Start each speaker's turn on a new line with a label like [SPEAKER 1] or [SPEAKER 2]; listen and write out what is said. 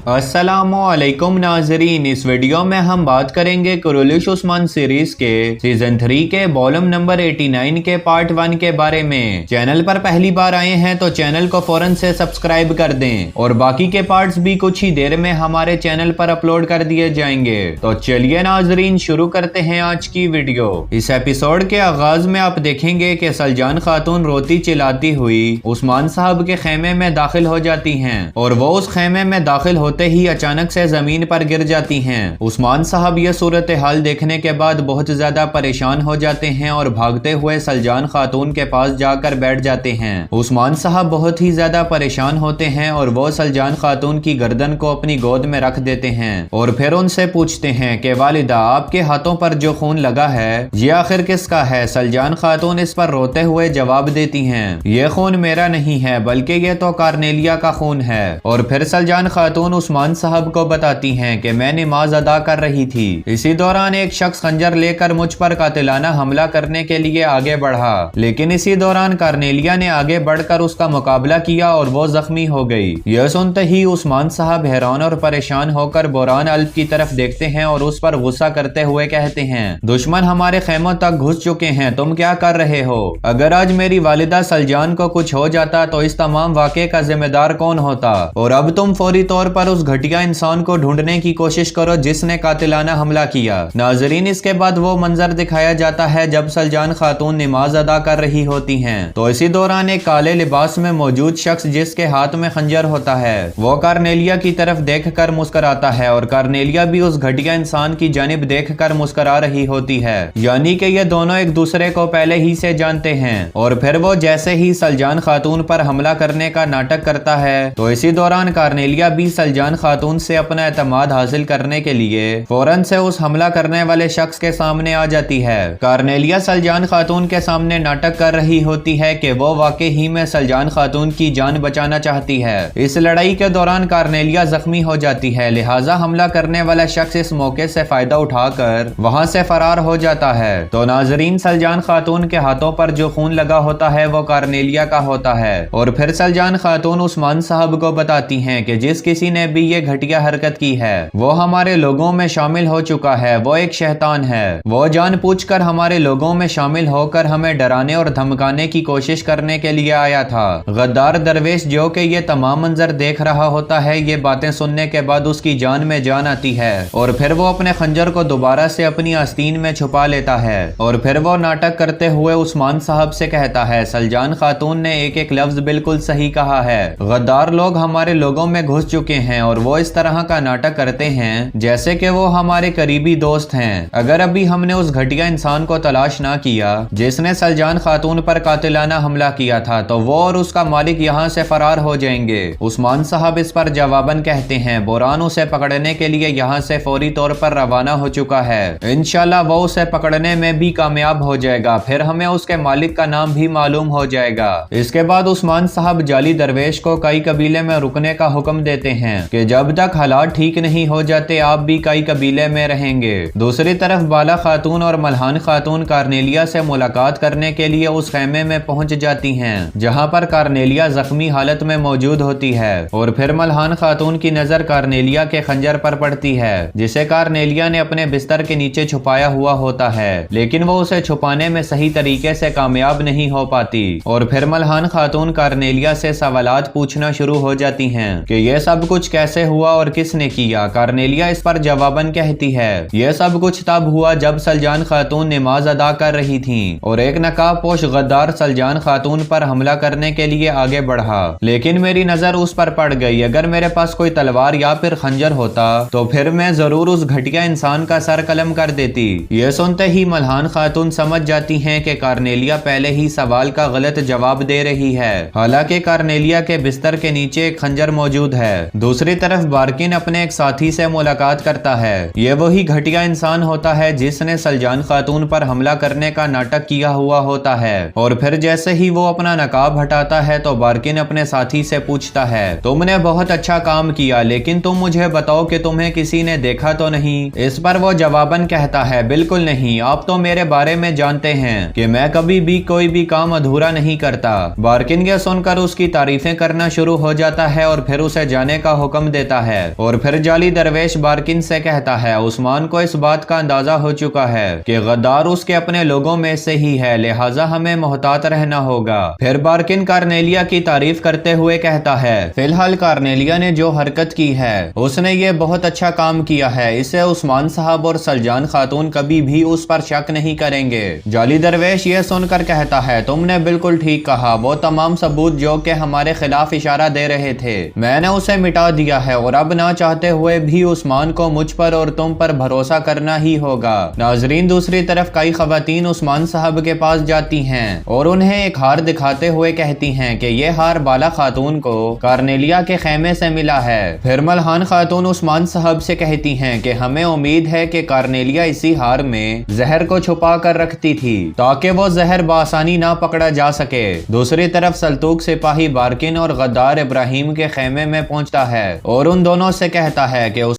[SPEAKER 1] अस्सलामुअलैकुम नाजरीन, इस वीडियो में हम बात करेंगे कुरैश उस्मान सीरीज के सीजन 3 के वॉल्यूम नंबर 89 के पार्ट 1 के बारे में। चैनल पर पहली बार आए हैं तो चैनल को फौरन से सब्सक्राइब कर दें और बाकी के पार्ट्स भी कुछ ही देर में हमारे चैनल पर अपलोड कर दिए जाएंगे। तो चलिए नाजरीन, शुरू करते हैं आज की वीडियो। इस एपिसोड के आगाज में आप देखेंगे कि सलजान खातून रोती चिल्लाती हुई उस्मान साहब के खेमे में दाखिल हो जाती हैं और वो उस खेमे में दाखिल होते ही अचानक से जमीन पर गिर जाती हैं। उस्मान साहब ये सूरत हाल देखने के बाद बहुत ज्यादा परेशान हो जाते हैं और भागते हुए सलजान खातून के पास जाकर बैठ जाते हैं। उस्मान साहब बहुत ही ज्यादा परेशान होते हैं और वो सलजान खातून की गर्दन को अपनी गोद में रख देते हैं और फिर उनसे पूछते हैं कि वालिदा, आपके हाथों पर जो खून लगा है ये आखिर किसका है? सलजान खातून इस पर रोते हुए जवाब देती हैं, ये खून मेरा नहीं है बल्कि ये तो कार्नेलिया का खून है। और फिर सलजान खातून उस्मान साहब को बताती हैं कि मैं नमाज अदा कर रही थी, इसी दौरान एक शख्स खंजर लेकर मुझ पर कातिलाना हमला करने के लिए आगे बढ़ा, लेकिन इसी दौरान कार्नेलिया ने आगे बढ़कर उसका मुकाबला किया और वो जख्मी हो गई। यह सुनते ही उस्मान साहब हैरान और परेशान होकर बोरान अल्फ की तरफ देखते हैं और उस पर गुस्सा करते हुए कहते हैं, दुश्मन हमारे खेमों तक घुस चुके हैं, तुम क्या कर रहे हो? अगर आज मेरी वालिदा सलजान को कुछ हो जाता तो इस तमाम वाक़े का जिम्मेदार कौन होता? और अब तुम फौरी तौर पर उस घटिया इंसान को ढूंढने की कोशिश करो जिसने कातिलाना हमला किया। नाजरीन, इसके बाद वो मंजर दिखाया जाता है जब सलजान खातून नमाज अदा कर रही होती हैं, तो इसी दौरान एक काले लिबास में मौजूद शख्स जिसके हाथ में खंजर होता है वो कार्नेलिया की तरफ देखकर मुस्कुराता है और कार्नेलिया भी उस घटिया इंसान की जानिब देखकर मुस्कुरा रही होती है, यानी कि ये दोनों एक दूसरे को पहले ही से जानते हैं। और फिर वो जैसे ही सलजान खातून पर हमला करने का नाटक करता है तो इसी दौरान कार्नेलिया भी सलजान खातून से अपना एतमाद हासिल करने के लिए फौरन से उस हमला करने वाले शख्स के सामने आ जाती है। कार्नेलिया सलजान खातून के सामने नाटक कर रही होती है कि वो वाकई ही में सलजान खातून की जान बचाना चाहती है। इस लड़ाई के दौरान कार्नेलिया जख्मी हो जाती है, लिहाजा हमला करने वाला शख्स इस मौके से फायदा उठाकर वहां से फरार हो जाता है। तो नाजरीन, सलजान खातून के हाथों पर जो खून लगा होता है वो कार्नेलिया का होता है और फिर सलजान खातून उस्मान साहब को बताती हैं कि जिस किसी ने भी ये घटिया हरकत की है वो हमारे लोगों में शामिल हो चुका है, वो एक शैतान है, वो जानबूझकर हमारे लोगों में शामिल होकर हमें डराने और धमकाने की कोशिश करने के लिए आया था। गद्दार दरवेश जो कि ये तमाम मंजर देख रहा होता है, ये बातें सुनने के बाद उसकी जान में जान आती है और फिर वो अपने खंजर को दोबारा से अपनी आस्तीन में छुपा लेता है और फिर वो नाटक करते हुए उस्मान साहब से कहता है, सलजान खातून ने एक एक लफ्ज बिल्कुल सही कहा है, गद्दार लोग हमारे लोगों में घुस चुके हैं और वो इस तरह का नाटक करते हैं जैसे कि वो हमारे करीबी दोस्त हैं। अगर अभी हमने उस घटिया इंसान को तलाश ना किया जिसने सलजान खातून पर कातिलाना हमला किया था तो वो और उसका मालिक यहाँ से फरार हो जाएंगे। उस्मान साहब इस पर जवाबन कहते हैं, बोरान उसे पकड़ने के लिए यहाँ से फौरी तौर पर रवाना हो चुका है, इंशाल्लाह वो उसे पकड़ने में भी कामयाब हो जाएगा, फिर हमें उसके मालिक का नाम भी मालूम हो जाएगा। इसके बाद उस्मान साहब जाली दरवेश को कई कबीले में रुकने का हुक्म देते हैं कि जब तक हालात ठीक नहीं हो जाते आप भी कई कबीले में रहेंगे। दूसरी तरफ बाला खातून और मल्हान खातून कार्नेलिया से मुलाकात करने के लिए उस खेमे में पहुंच जाती हैं जहां पर कार्नेलिया जख्मी हालत में मौजूद होती है और फिर मल्हान खातून की नजर कार्नेलिया के खंजर पर पड़ती है जिसे कार्नेलिया ने अपने बिस्तर के नीचे छुपाया हुआ होता है, लेकिन वो उसे छुपाने में सही तरीके से कामयाब नहीं हो पाती और फिर मल्हान खातून कार्नेलिया से सवालात पूछना शुरू हो जाती हैं कि यह सब कुछ कैसे हुआ और किसने किया। कार्नेलिया इस पर जवाबन कहती है, यह सब कुछ तब हुआ जब सलजान खातून नमाज अदा कर रही थीं और एक नकाबपोश गद्दार सलजान खातून पर हमला करने के लिए आगे बढ़ा, लेकिन मेरी नजर उस पर पड़ गई। अगर मेरे पास कोई तलवार या फिर खंजर होता तो फिर मैं जरूर उस घटिया इंसान का सर कलम कर देती। यह सुनते ही मल्हान खातून समझ जाती हैं कि कार्नेलिया पहले ही सवाल का गलत जवाब दे रही है, हालांकि कार्नेलिया के बिस्तर के नीचे एक खंजर मौजूद है। दूसरी तरफ बार्किन अपने एक साथी से मुलाकात करता है, ये वही घटिया इंसान होता है जिसने सलजान खातून पर हमला करने का नाटक किया हुआ होता है और फिर जैसे ही वो अपना नकाब हटाता है तो बार्किन अपने साथी से पूछता है, तुमने बहुत अच्छा काम किया, लेकिन तुम मुझे बताओ कि तुम्हें किसी ने देखा तो नहीं? इस पर वो जवाबन कहता है, बिल्कुल नहीं, आप तो मेरे बारे में जानते हैं कि मैं कभी भी कोई भी काम अधूरा नहीं करता। बार्किन ये सुनकर उसकी तारीफें करना शुरू हो जाता है और फिर उसे जाने का हुक्म हुक्म देता है और फिर जाली दरवेश बारकिन से कहता है उस्मान को इस बात का अंदाजा हो चुका है कि गद्दार उसके अपने लोगों में से ही है, लिहाजा हमें मोहतात रहना होगा। फिर बारकिन कार्नेलिया की तारीफ करते हुए कहता है फिलहाल कार्नेलिया ने जो हरकत की है उसने ये बहुत अच्छा काम किया है, इससे उस्मान साहब और सलजान खातून कभी भी उस पर शक नहीं करेंगे। जाली दरवेश ये सुनकर कहता है तुमने बिल्कुल ठीक कहा, वो तमाम सबूत जो के हमारे खिलाफ इशारा दे रहे थे मैंने उसे मिटा दिया है और अब ना चाहते हुए भी उस्मान को मुझ पर और तुम पर भरोसा करना ही होगा। नाजरीन, दूसरी तरफ कई खवातीन उस्मान साहब के पास जाती हैं और उन्हें एक हार दिखाते हुए कहती हैं कि ये हार बाला खातून को कार्नेलिया के खेमे से मिला है। फिर मलहान खातून उस्मान साहब से कहती हैं कि हमें उम्मीद है कि कार्नेलिया इसी हार में जहर को छुपा कर रखती थी ताकि वो जहर बआसानी ना पकड़ा जा सके। दूसरी तरफ सल्तूक सिपाही बारकिन और गद्दार इब्राहिम के खेमे में पहुंचता है और उन दोनों से कहता है कि